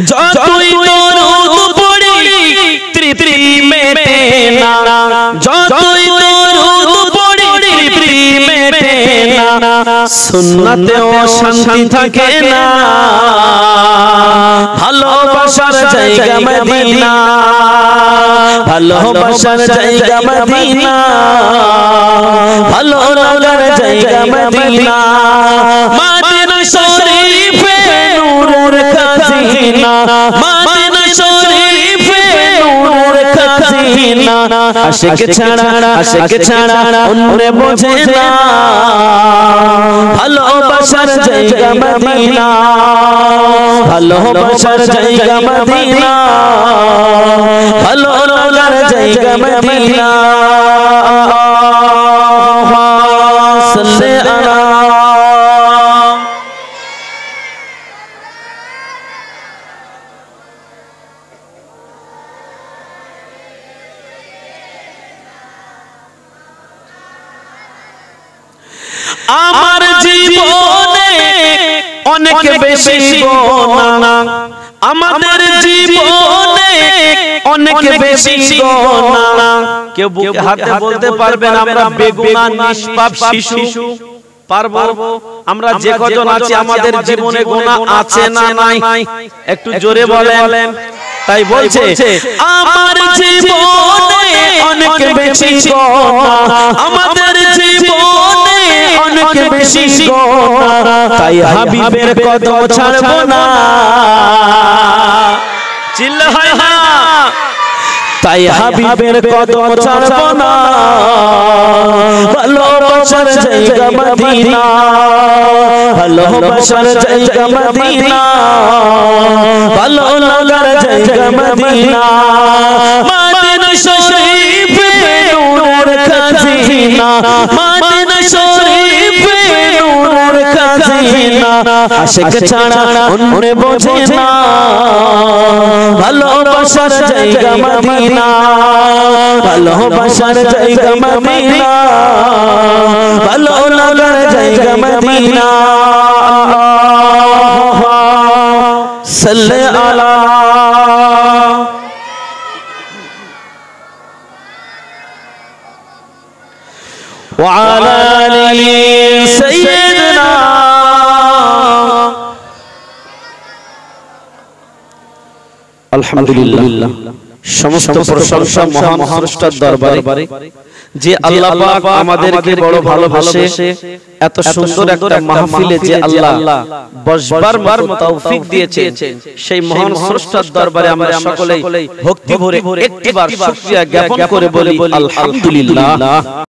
যতই দরুদ পড়ি তৃপ্তি মেটে না, যতই দরুদ পড়ি তৃপ্তি মেটে না, সুন্নতেও শান্তি থাকে না, ভালোবাসার জায়গা মদিনা, ভালোবাসার জায়গা মদিনা, ভালো লাগার জায়গা মদিনা, মদিনা শরীফে নূরের খাজিনা, মদিনা শরীফে নূরের খাজিনা, আশিক ছাড়া অন্য বোঝে না, ভালোবাসার জায়গা মদিনা, ভালোবাসার জায়গা মদিনা, ভালো লাগার জায়গা মদিনা। সাল্লে আলা আমার জীবনে অনেক বেশি গোনা, আমাদের জীবনে অনেক বেশি গোনা, কেউ বুকে হাতে বলতে পারবেন আমরা বেগুনা নিষ্পাপ শিশু? পারবো? আমরা যে কজন আছি আমাদের জীবনে গোনা আছে না নাই? একটু জোরে বলেন। তাই বলছে আমার জীবনে অনেক বেশি গোনা, আমাদের জীবনে অনেক বেশি গোনা, তাই হাবিবের কদম ছাড়বো না, চিল্লা হয় না, তাই হাবিবের কদম ছাড়বো না, ভালোবাসার জায়গা মদিনা, ভালোবাসার জায়গা মদিনা, ভালো লাগার জায়গা মদিনা, মদিনা শরীফে নূরের খাজিনা, মদিনা শরীফে নূরের খাজিনা, আশিক ছাড়া অন্য বোঝে না, ভালোবাসার জায়গা মদিনা, ভালোবাসার জায়গা মদিনা, ভালো লাগার জায়গা মদিনা। সাল্লে আলা ওয়া আলা আলি সাইয়্যিদিনা। আলহামদুলিল্লাহ, সমস্ত প্রশংসা মহান স্রষ্টার দরবারে, যে আল্লাহ পাক আমাদেরকে বড় ভালোবাসে, এত সুন্দর একটা মাহফিলে যে আল্লাহ বসবার মতো তৌফিক দিয়েছেন, সেই মহান স্রষ্টার দরবারে আমরা সকলেই ভক্তি ভরে একটিবার শুকরিয়া জ্ঞাপন করে বলি আলহামদুলিল্লাহ।